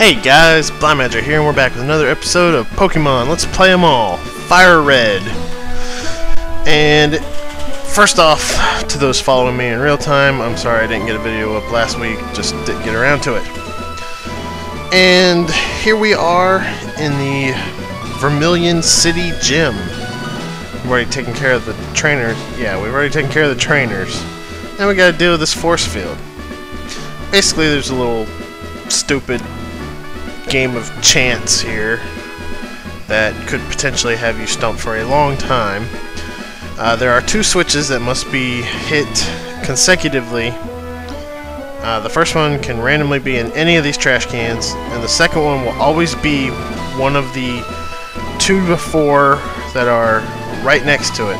Hey guys, Blaumagier here, and we're back with another episode of Pokemon Let's Play 'em All, Fire Red. And first off, to those following me in real time, I'm sorry I didn't get a video up last week, just didn't get around to it. And here we are in the Vermilion City Gym. We've already taken care of the trainers. Yeah, we've already taken care of the trainers. Now we gotta deal with this force field. Basically, there's a little stupid game of chance here that could potentially have you stumped for a long time. There are two switches that must be hit consecutively. The first one can randomly be in any of these trash cans, and the second one will always be one of the 2 to 4 that are right next to it.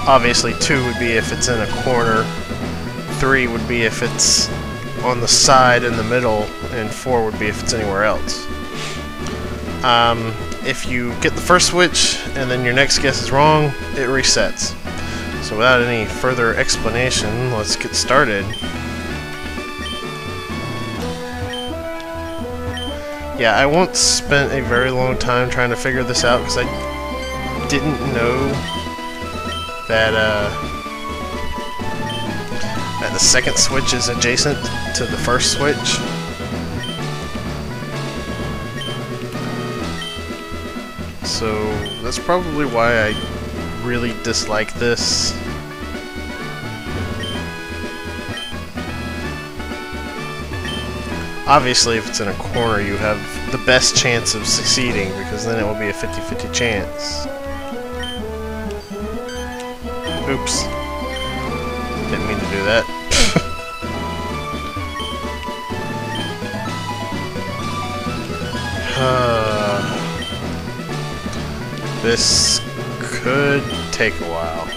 Obviously 2 would be if it's in a corner, 3 would be if it's on the side in the middle, and 4 would be if it's anywhere else. If you get the first switch and then your next guess is wrong, it resets. So without any further explanation, let's get started. Yeah, I once spent a very long time trying to figure this out because I didn't know that that the second switch is adjacent to the first switch. So that's probably why I really dislike this. Obviously, if it's in a corner, you have the best chance of succeeding, because then it will be a 50-50 chance. Oops. Didn't mean to do that. This could take a while.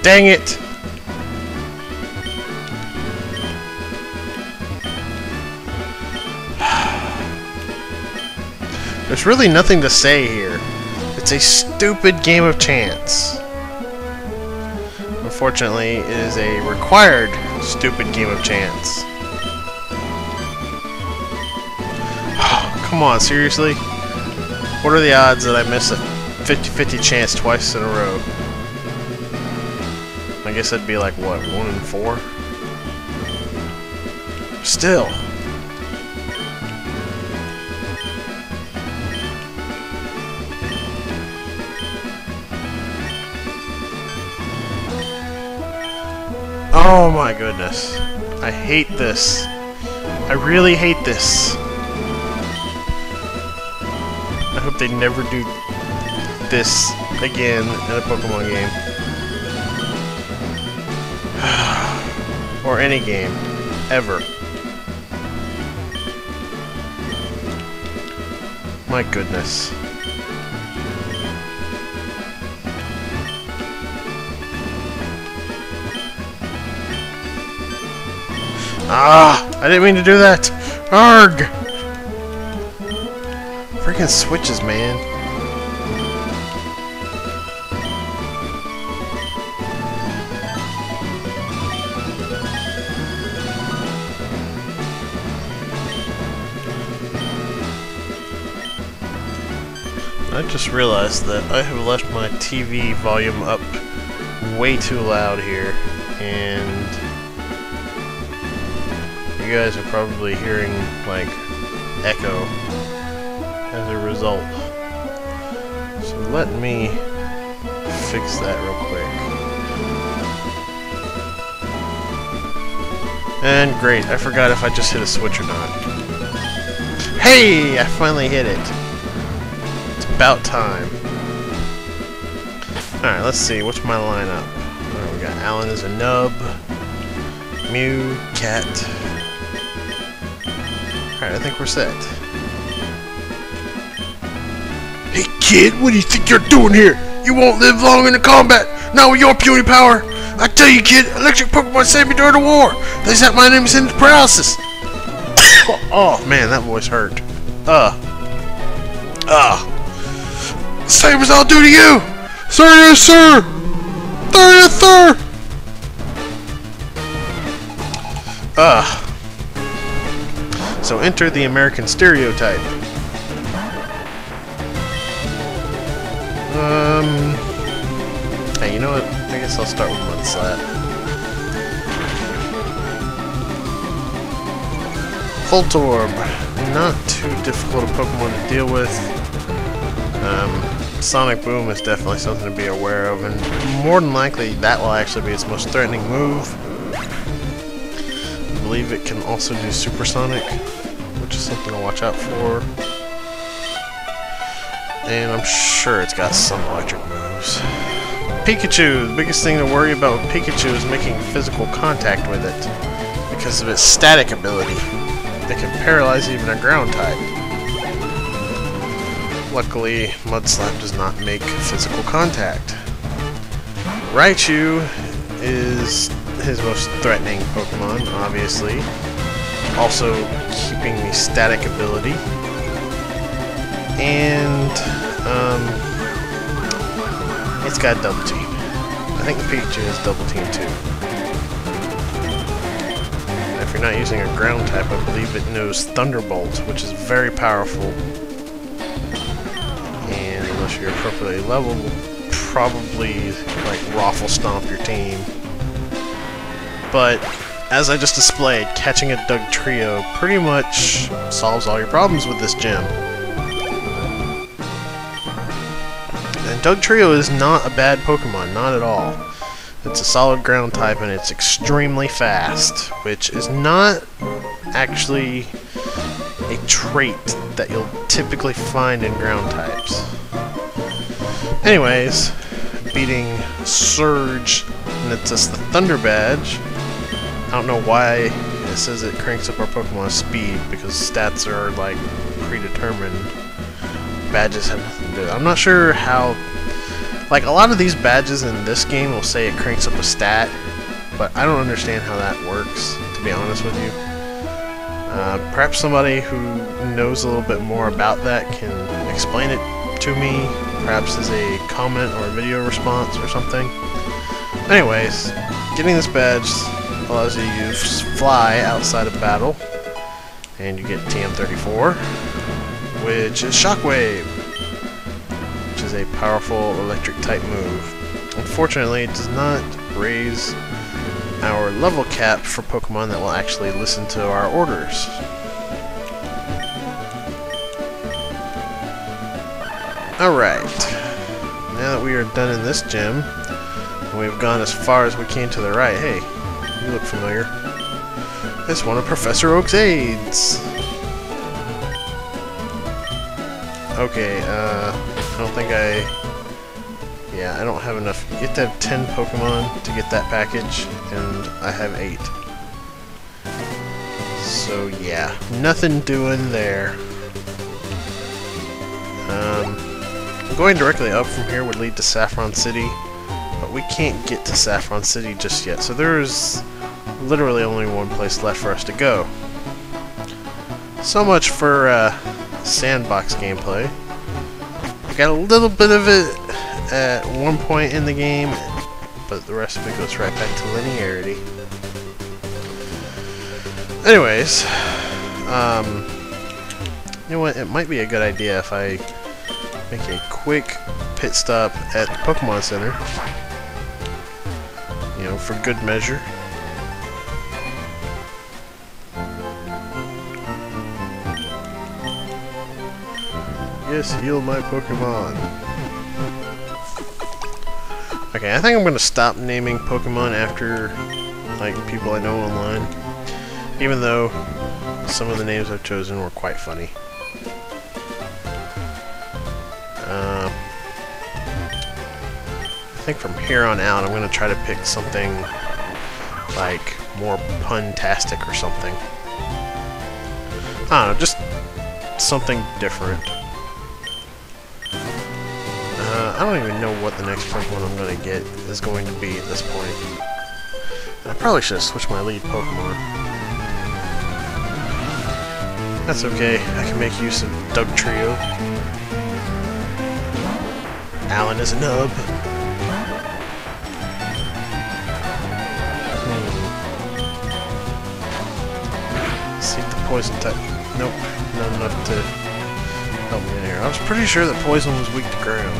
Dang it! There's really nothing to say here. It's a stupid game of chance. Unfortunately, it is a required stupid game of chance. Come on, seriously? What are the odds that I miss a 50-50 chance twice in a row? I guess that'd be like, what, 1 in 4? Still. Oh my goodness. I hate this. I really hate this. I hope they never do this again in a Pokemon game. Or any game. Ever. My goodness. Ah! I didn't mean to do that! Arg! Freaking switches, man. I just realized that I have left my TV volume up way too loud here, and you guys are probably hearing, like, echo as a result. So let me fix that real quick. And great, I forgot if I just hit a switch or not. Hey! I finally hit it. It's about time. Alright, let's see, what's my lineup? Alright, we got Alan as a nub, Mew, Cat. Alright, I think we're set. Hey kid, what do you think you're doing here? You won't live long in the combat, not with your puny power. I tell you kid, electric Pokemon saved me during the war. They said my name is in paralysis. Oh man, that voice hurt. Same as I'll do to you! Sir, yes sir! Yes sir! So enter the American stereotype. Hey, you know what? I guess I'll start with Mudslap. Voltorb. Not too difficult a Pokemon to deal with. Sonic Boom is definitely something to be aware of, and more than likely that will actually be its most threatening move. I believe it can also do Supersonic, which is something to watch out for. And I'm sure it's got some electric moves. Pikachu! The biggest thing to worry about with Pikachu is making physical contact with it, because of its static ability. It can paralyze even a ground type. Luckily, Mudslap does not make physical contact. Raichu is his most threatening Pokemon, obviously. Also keeping the static ability. And, it's got Double Team. I think the Pikachu has Double Team too. And if you're not using a ground type, I believe it knows Thunderbolt, which is very powerful. And unless you're appropriately leveled, will probably like Raffle Stomp your team. But as I just displayed, catching a Dugtrio pretty much solves all your problems with this gym. And Dugtrio is not a bad Pokemon, not at all. It's a solid ground type and it's extremely fast, which is not actually a trait that you'll typically find in ground types. Anyways, beating Surge nets us the Thunder Badge. I don't know why it says it cranks up our Pokemon's speed, because stats are like predetermined. Badges have nothing to do with it. I'm not sure how, like a lot of these badges in this game will say it cranks up a stat, but I don't understand how that works, to be honest with you. Perhaps somebody who knows a little bit more about that can explain it to me, perhaps as a comment or a video response or something. Anyways, getting this badge allows you to use Fly outside of battle, and you get TM34, which is Shockwave, which is a powerful electric type move. Unfortunately, it does not raise our level cap for Pokemon that will actually listen to our orders. Alright, now that we are done in this gym, and we've gone as far as we can to the right, hey, you look familiar. It's one of Professor Oak's aides! Okay, I don't think yeah, I don't have enough. You have to have 10 Pokemon to get that package, and I have 8. So yeah, nothing doing there. Going directly up from here would lead to Saffron City, but we can't get to Saffron City just yet, so there's literally only one place left for us to go. So much for sandbox gameplay. We got a little bit of it at one point in the game, but the rest of it goes right back to linearity. Anyways, you know what, it might be a good idea if I make a quick pit stop at the Pokemon Center, you know, for good measure. Yes, heal my Pokemon. Okay, I think I'm gonna stop naming Pokemon after, like, people I know online, even though some of the names I've chosen were quite funny. I think from here on out I'm gonna try to pick something like more pun-tastic or something. I don't know, just something different. I don't even know what the next Pokemon I'm going to get is going to be at this point. I probably should have switched my lead Pokemon. That's okay, I can make use of Dugtrio. Alan is a nub. Let's see if the poison type. Nope, not enough to help me in here. I was pretty sure that poison was weak to ground.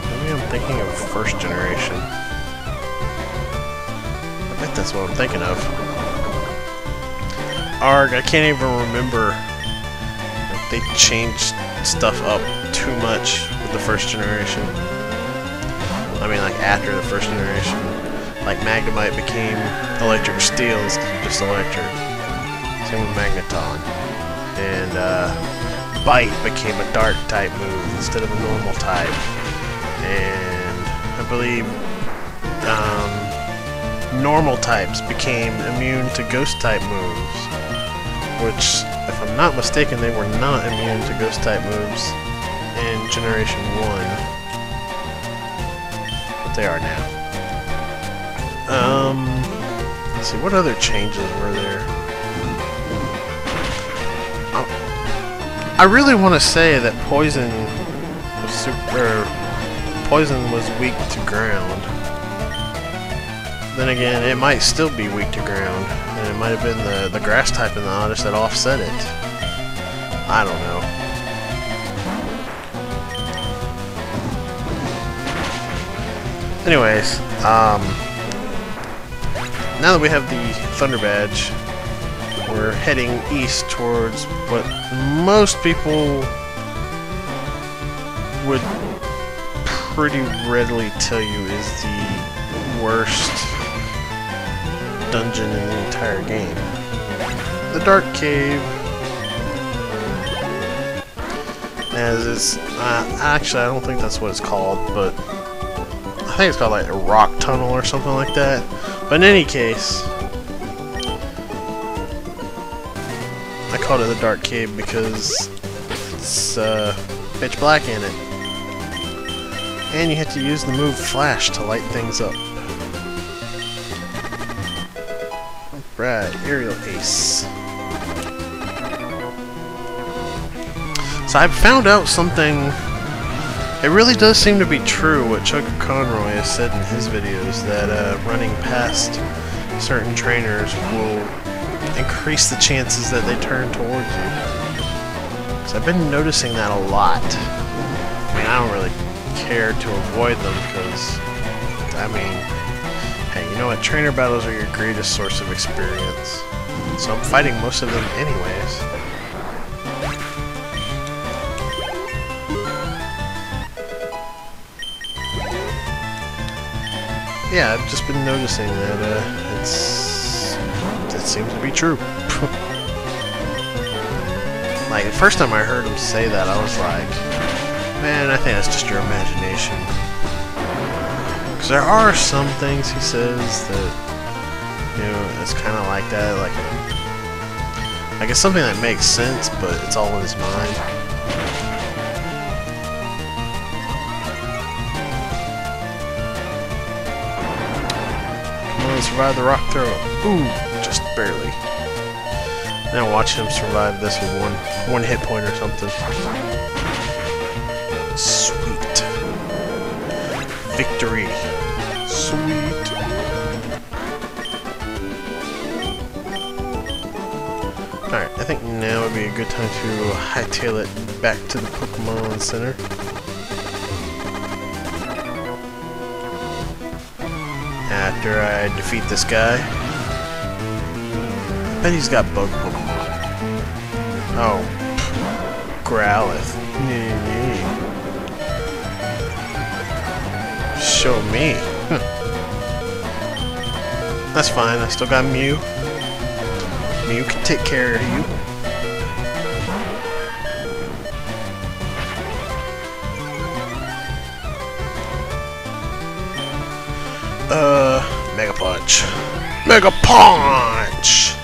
Maybe I'm thinking of first generation. I bet that's what I'm thinking of. Arg, I can't even remember. Like, they changed stuff up too much with the first generation. I mean, like, after the first generation. Like, Magnemite became electric steel instead of just electric. Same with Magneton. And, Bite became a dark type move instead of a normal type. And I believe, normal types became immune to ghost type moves. Which, if I'm not mistaken, they were not immune to ghost type moves in Generation 1. But they are now. Let's see, what other changes were there? I really want to say that poison was weak to ground. Then again, it might still be weak to ground, and it might have been the grass type in the Oddish that offset it. I don't know. Anyways, now that we have the Thunder Badge, we're heading east towards what most people would pretty readily tell you is the worst dungeon in the entire game. The Dark Cave. As it's actually, I don't think that's what it's called, but I think it's called like a rock tunnel or something like that. But in any case, I called it the Dark Cave because it's pitch black in it, and you have to use the move Flash to light things up. Right, Aerial Ace. So I found out something. It really does seem to be true what Chuck Conroy has said in his videos, that running past certain trainers will increase the chances that they turn towards you. Because I've been noticing that a lot. I mean, I don't really care to avoid them because, I mean, hey, you know what? Trainer battles are your greatest source of experience. So I'm fighting most of them anyways. Yeah, I've just been noticing that it seems to be true. Like, the first time I heard him say that, I was like, man, I think that's just your imagination. Because there are some things he says that, you know, it's kind of like that, like it's something that makes sense, but it's all in his mind. Survive the rock throw. Ooh, just barely. Now watch him survive this with one hit point or something. Sweet. Victory. Sweet. Alright, I think now would be a good time to hightail it back to the Pokemon Center. After I defeat this guy. I bet he's got bug Pokemon. Oh. Growlithe. Show me. That's fine, I still got Mew. Mew can take care of you. Mega Punch. Mega Punch!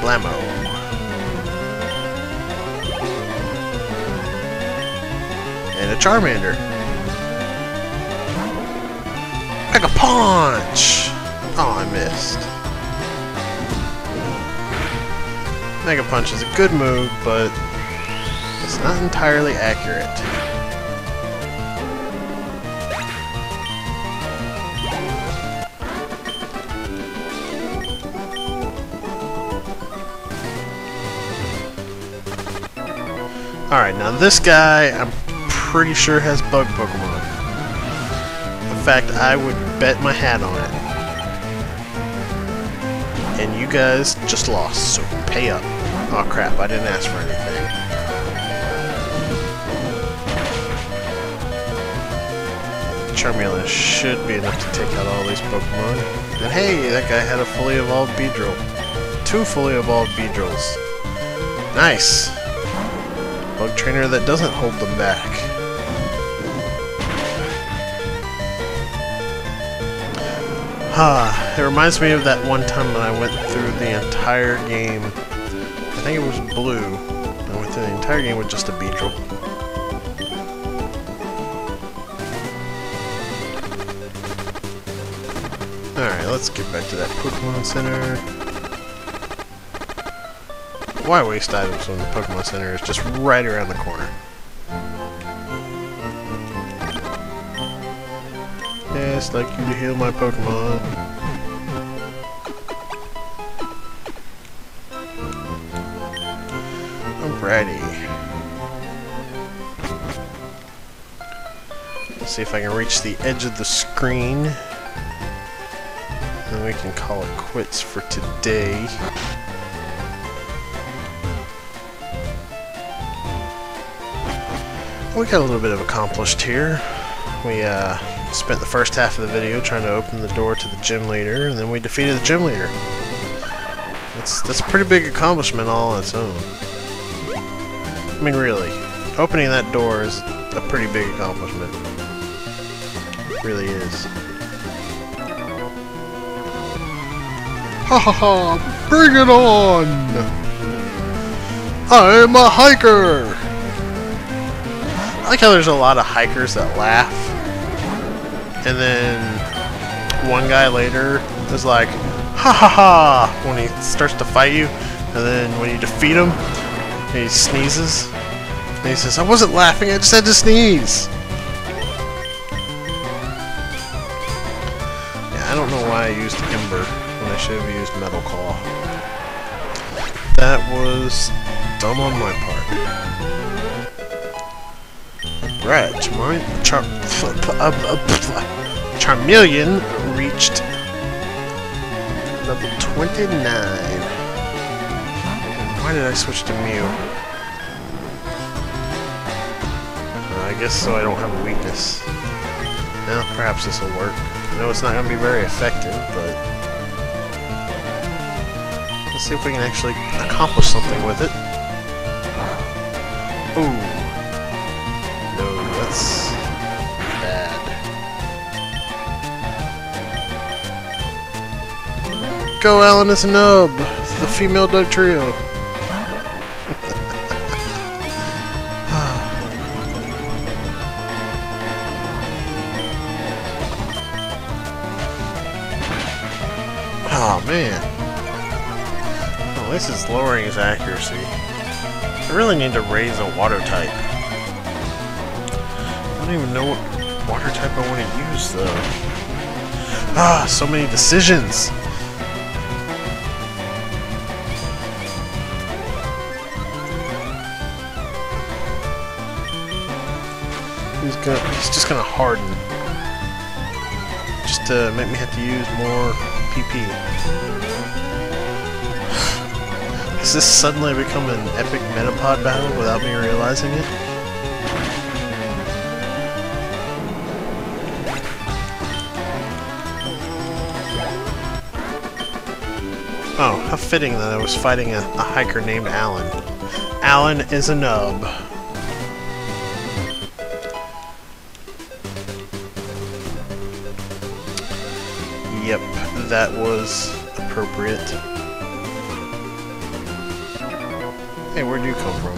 Blammo. And a Charmander. Mega Punch! Oh, I missed. Mega Punch is a good move, but it's not entirely accurate. Alright, now this guy, I'm pretty sure has bug Pokemon. In fact, I would bet my hat on it. And you guys just lost, so pay up. Oh crap, I didn't ask for anything. Charmeleon should be enough to take out all these Pokemon. And hey, that guy had a fully evolved Beedrill. 2 fully evolved Beedrills. Nice! Bug trainer that doesn't hold them back. It reminds me of that one time when I went through the entire game. I think it was Blue. I went through the entire game with just a Beedrill. Alright, let's get back to that Pokemon Center. Why waste items when the Pokemon Center is just right around the corner? Yes, I'd like you to heal my Pokemon. Alrighty. Let's see if I can reach the edge of the screen. Then we can call it quits for today. We got a little bit of accomplished here. We spent the first half of the video trying to open the door to the gym leader, and then we defeated the gym leader. That's a pretty big accomplishment all on its own. I mean, really, opening that door is a pretty big accomplishment. It really is. Ha ha ha! Bring it on! I'm a hiker! I like how there's a lot of hikers that laugh, and then one guy later is like, ha ha ha, when he starts to fight you, and then when you defeat him, he sneezes, and he says, I wasn't laughing, I just had to sneeze. Yeah, I don't know why I used Ember when I should have used Metal Claw. That was dumb on my part. Right, Charmeleon reached level 29. Why did I switch to Mew? I guess so I don't have a weakness. Now, perhaps this will work. I know it's not going to be very effective, but let's see if we can actually accomplish something with it. Ooh. No, that's bad. Go, Alan, it's a nub! It's the female Doug Trio. Oh, man. Well, this is lowering his accuracy. I really need to raise a water type. I don't even know what water type I want to use, though. Ah, so many decisions! He's just gonna harden. Just to make me have to use more PP. Has this suddenly become an epic Metapod battle without me realizing it? Oh, how fitting that I was fighting a hiker named Alan. Alan is a nub. Yep, that was appropriate. Hey, where'd you come from?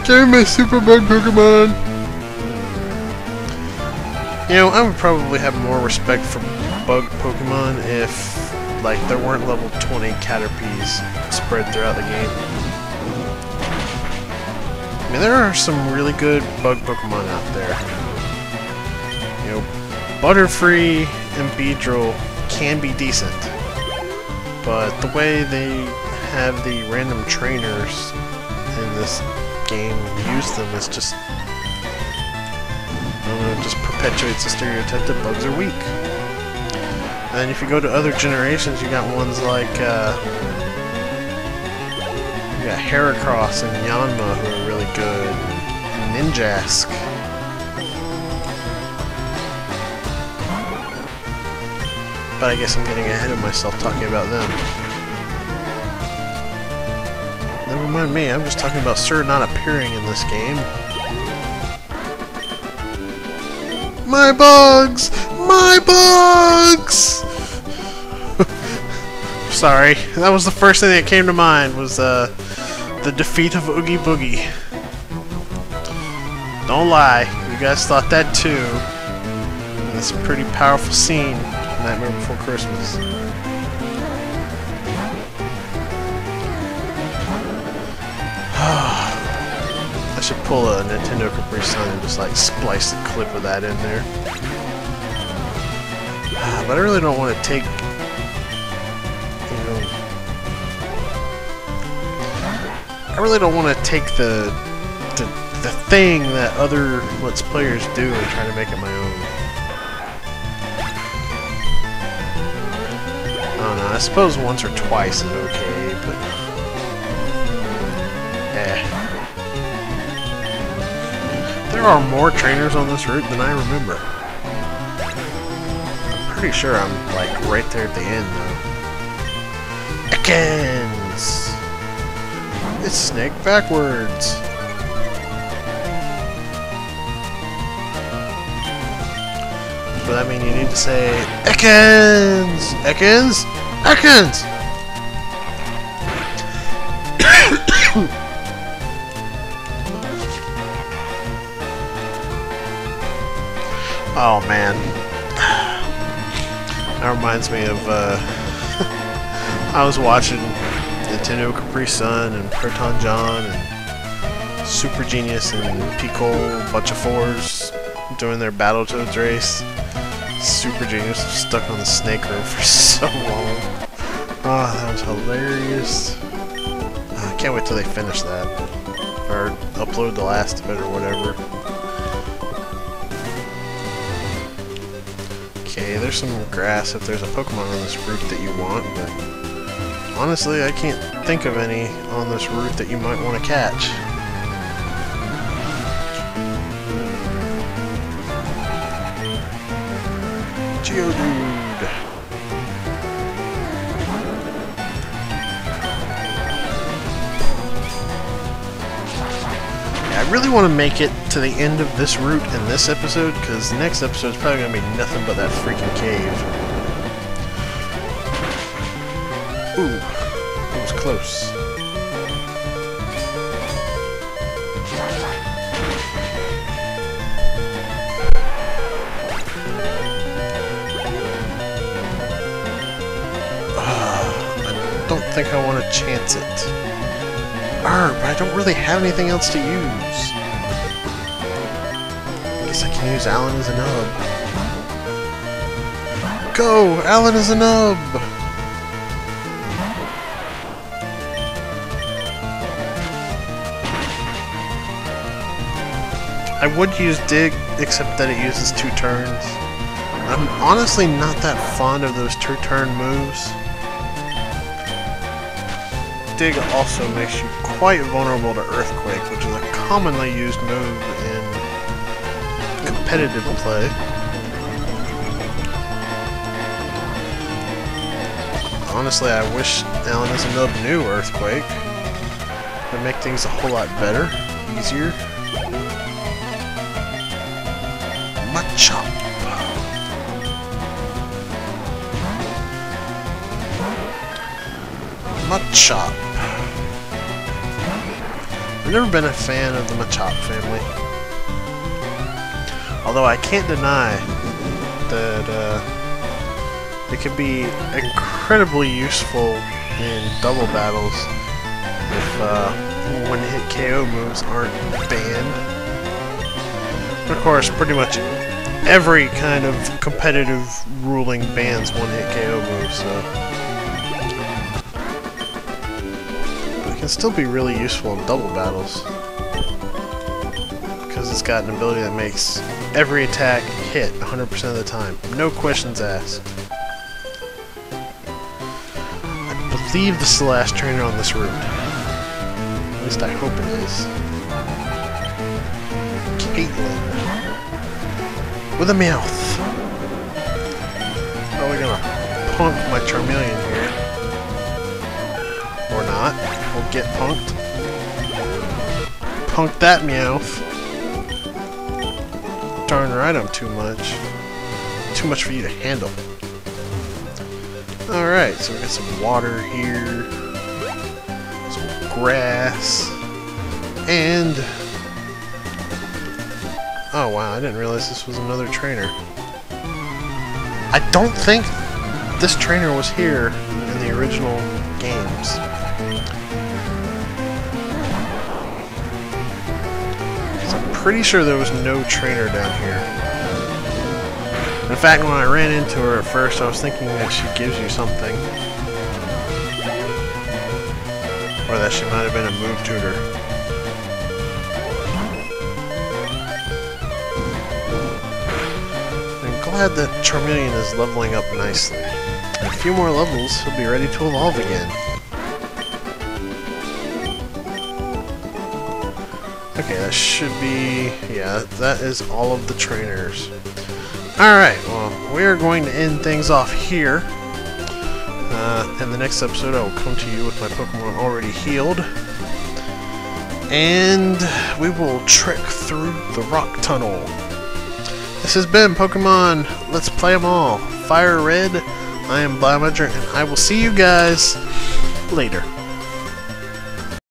Give me my Super Bug Pokemon! You know, I would probably have more respect for bug Pokemon if, like, there weren't level 20 Caterpies spread throughout the game. I mean, there are some really good bug Pokemon out there. You know, Butterfree and Beedrill can be decent, but the way they have the random trainers in this game use them. It's just, I don't know, it just perpetuates the stereotype that bugs are weak. And if you go to other generations, you got ones like, you got Heracross and Yanma who are really good, and Ninjask. But I guess I'm getting ahead of myself talking about them. Never mind me, I'm just talking about Sir not appearing in this game. My bugs! My bugs! Sorry, that was the first thing that came to mind, was the defeat of Oogie Boogie. Don't lie, you guys thought that too. It's a pretty powerful scene, Nightmare Before Christmas. I should pull a Nintendo Capri Sun and just like splice a clip of that in there. But I really don't want to take, you know, I really don't want to take the thing that other Let's Players do and try to make it my own. I don't know, I suppose once or twice is okay, but there are more trainers on this route than I remember. I'm pretty sure I'm like right there at the end though. Ekans! It's Snake backwards. But I mean you need to say Ekans! Ekans! Ekans! Oh man, that reminds me of, I was watching Nintendo Capri Sun and Proton John and Super Genius and Pico, bunch of fours, doing their Battletoads race. Super Genius was stuck on the snake room for so long. Oh, that was hilarious. I can't wait till they finish that, or upload the last of it or whatever. Okay, there's some grass if there's a Pokemon on this route that you want, but honestly, I can't think of any on this route that you might want to catch. Geodude! I really want to make it to the end of this route in this episode, because the next episode is probably going to be nothing but that freaking cave. Ooh, that was close. I don't think I want to chance it. But I don't really have anything else to use. I guess I can use Alan as a nub. Go! Alan as a nub! I would use Dig, except that it uses 2 turns. I'm honestly not that fond of those 2-turn moves. Dig also makes you quite vulnerable to Earthquake, which is a commonly used move in competitive play. Honestly, I wish Alan as a nub knew Earthquake. It would make things a whole lot better, easier. Machop. Machop. I've never been a fan of the Machop family. Although I can't deny that it can be incredibly useful in double battles if one-hit KO moves aren't banned. But of course, pretty much every kind of competitive ruling bans one-hit KO moves, so... can still be really useful in double battles. Because it's got an ability that makes every attack hit 100% of the time. No questions asked. I believe this is the last trainer on this route. At least I hope it is. Caitlin. With a mouth. How are we gonna punk my Charmeleon here? Or not. We'll get punked. Punk that Meowth. Darn right I'm too much. Too much for you to handle. Alright, so we got some water here. Some grass. And... oh wow, I didn't realize this was another trainer. I don't think this trainer was here in the original games. So I'm pretty sure there was no trainer down here. In fact, when I ran into her at first, I was thinking that she gives you something. Or that she might have been a move tutor. I'm glad that Charmeleon is leveling up nicely. In a few more levels, he'll be ready to evolve again. Okay, that should be... yeah, that is all of the trainers. Alright, well, we are going to end things off here. In the next episode, I will come to you with my Pokemon already healed. And we will trek through the rock tunnel. This has been Pokemon Let's Play 'em All. Fire Red, I am Blaumagier, and I will see you guys later.